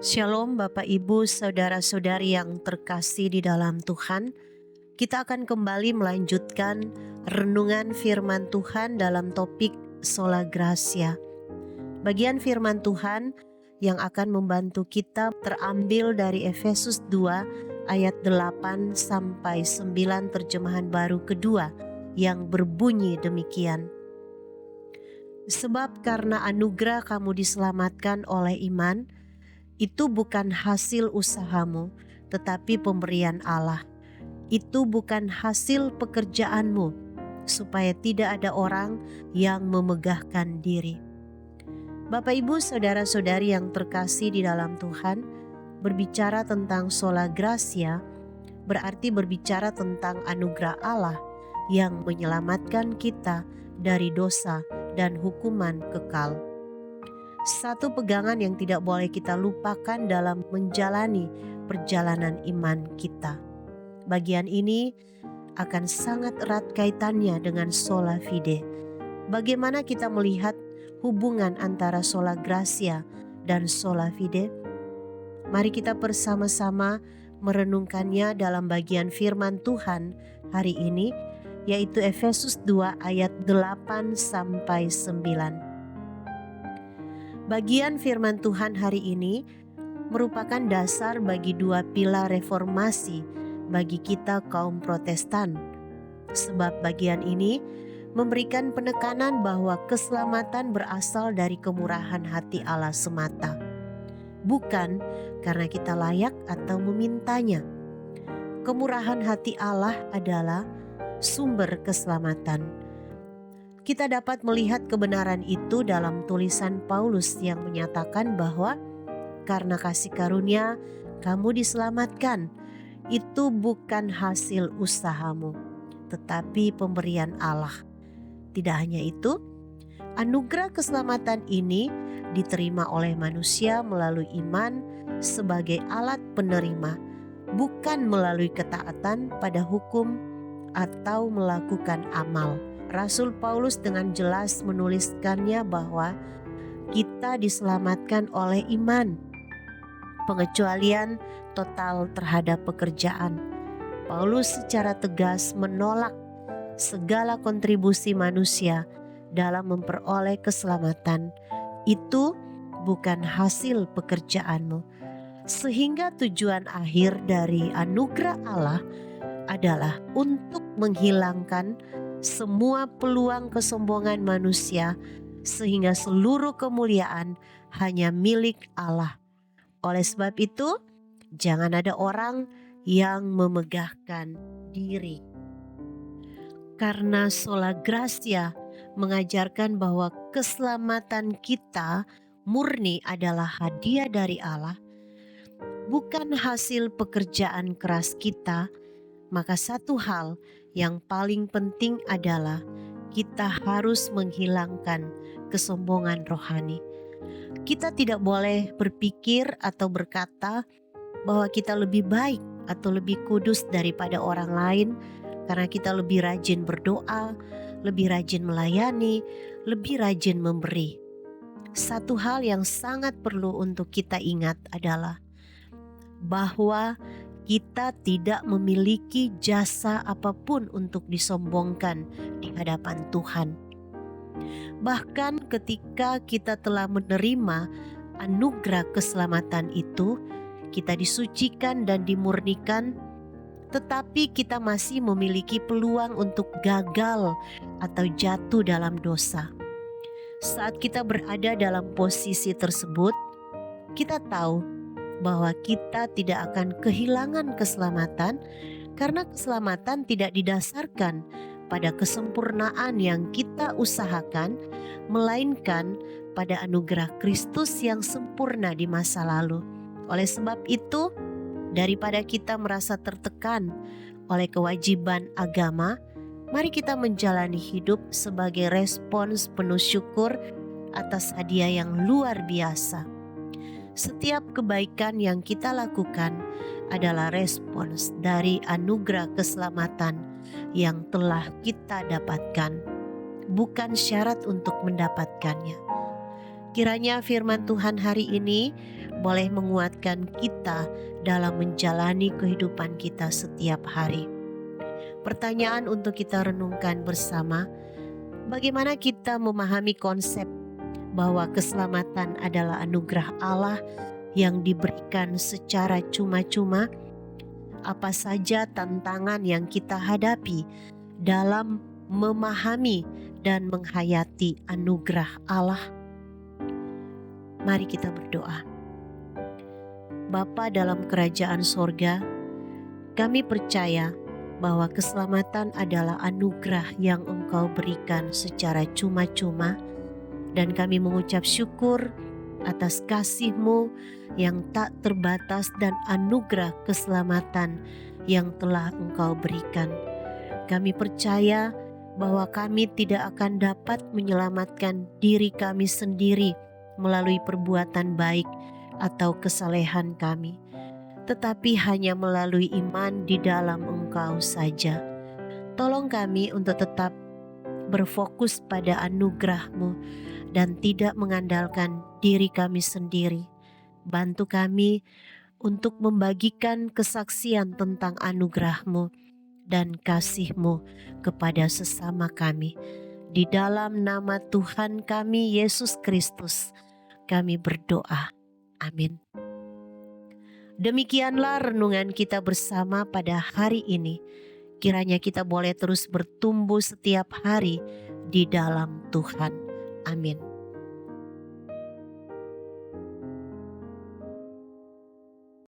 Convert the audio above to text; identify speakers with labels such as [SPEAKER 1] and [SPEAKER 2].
[SPEAKER 1] Shalom Bapak Ibu Saudara-saudari yang terkasih di dalam Tuhan. Kita akan kembali melanjutkan renungan firman Tuhan dalam topik Sola Gracia. Bagian firman Tuhan yang akan membantu kita terambil dari Efesus 2 ayat 8 sampai 9 terjemahan baru kedua yang berbunyi demikian. Sebab karena anugerah kamu diselamatkan oleh iman, itu bukan hasil usahamu, tetapi pemberian Allah. Itu bukan hasil pekerjaanmu, supaya tidak ada orang yang memegahkan diri. Bapak Ibu Saudara-saudari yang terkasih di dalam Tuhan, berbicara tentang sola gracia berarti berbicara tentang anugerah Allah yang menyelamatkan kita dari dosa dan hukuman kekal. Satu pegangan yang tidak boleh kita lupakan dalam menjalani perjalanan iman kita. Bagian ini akan sangat erat kaitannya dengan sola fide. Bagaimana kita melihat hubungan antara sola gracia dan sola fide? Mari kita bersama-sama merenungkannya dalam bagian firman Tuhan hari ini, yaitu Efesus 2 ayat 8 sampai 9. Bagian firman Tuhan hari ini merupakan dasar bagi dua pilar reformasi bagi kita kaum Protestan. Sebab bagian ini memberikan penekanan bahwa keselamatan berasal dari kemurahan hati Allah semata, bukan karena kita layak atau memintanya. Kemurahan hati Allah adalah sumber keselamatan. Kita dapat melihat kebenaran itu dalam tulisan Paulus yang menyatakan bahwa karena kasih karunia kamu diselamatkan, itu bukan hasil usahamu, tetapi pemberian Allah. Tidak hanya itu, anugerah keselamatan ini diterima oleh manusia melalui iman sebagai alat penerima, bukan melalui ketaatan pada hukum atau melakukan amal. Rasul Paulus dengan jelas menuliskannya bahwa kita diselamatkan oleh iman. Pengecualian total terhadap pekerjaan. Paulus secara tegas menolak segala kontribusi manusia dalam memperoleh keselamatan. Itu bukan hasil pekerjaanmu. Sehingga tujuan akhir dari anugerah Allah adalah untuk menghilangkan semua peluang kesombongan manusia, sehingga seluruh kemuliaan hanya milik Allah. Oleh sebab itu, jangan ada orang yang memegahkan diri. Karena sola gracia mengajarkan bahwa keselamatan kita murni adalah hadiah dari Allah, bukan hasil pekerjaan keras kita, maka satu hal yang paling penting adalah kita harus menghilangkan kesombongan rohani. Kita tidak boleh berpikir atau berkata bahwa kita lebih baik atau lebih kudus daripada orang lain karena kita lebih rajin berdoa, lebih rajin melayani, lebih rajin memberi. Satu hal yang sangat perlu untuk kita ingat adalah bahwa kita tidak memiliki jasa apapun untuk disombongkan di hadapan Tuhan. Bahkan ketika kita telah menerima anugerah keselamatan itu, kita disucikan dan dimurnikan, tetapi kita masih memiliki peluang untuk gagal atau jatuh dalam dosa. Saat kita berada dalam posisi tersebut, kita tahu bahwa kita tidak akan kehilangan keselamatan karena keselamatan tidak didasarkan pada kesempurnaan yang kita usahakan, melainkan pada anugerah Kristus yang sempurna di masa lalu. Oleh sebab itu, daripada kita merasa tertekan oleh kewajiban agama, mari kita menjalani hidup sebagai respons penuh syukur atas hadiah yang luar biasa. Setiap kebaikan yang kita lakukan adalah respons dari anugerah keselamatan yang telah kita dapatkan, bukan syarat untuk mendapatkannya. Kiranya firman Tuhan hari ini boleh menguatkan kita dalam menjalani kehidupan kita setiap hari. Pertanyaan untuk kita renungkan bersama, bagaimana kita memahami konsep bahwa keselamatan adalah anugerah Allah yang diberikan secara cuma-cuma? Apa saja tantangan yang kita hadapi dalam memahami dan menghayati anugerah Allah? Mari kita berdoa. Bapa dalam kerajaan sorga, kami percaya bahwa keselamatan adalah anugerah yang Engkau berikan secara cuma-cuma, dan kami mengucap syukur atas kasih-Mu yang tak terbatas dan anugerah keselamatan yang telah Engkau berikan. Kami percaya bahwa kami tidak akan dapat menyelamatkan diri kami sendiri melalui perbuatan baik atau kesalehan kami, tetapi hanya melalui iman di dalam Engkau saja. Tolong kami untuk tetap berfokus pada anugerah-Mu dan tidak mengandalkan diri kami sendiri. Bantu kami untuk membagikan kesaksian tentang anugerah-Mu dan kasih-Mu kepada sesama kami. Di dalam nama Tuhan kami Yesus Kristus, kami berdoa. Amin. Demikianlah renungan kita bersama pada hari ini. Kiranya kita boleh terus bertumbuh setiap hari di dalam Tuhan. Amin.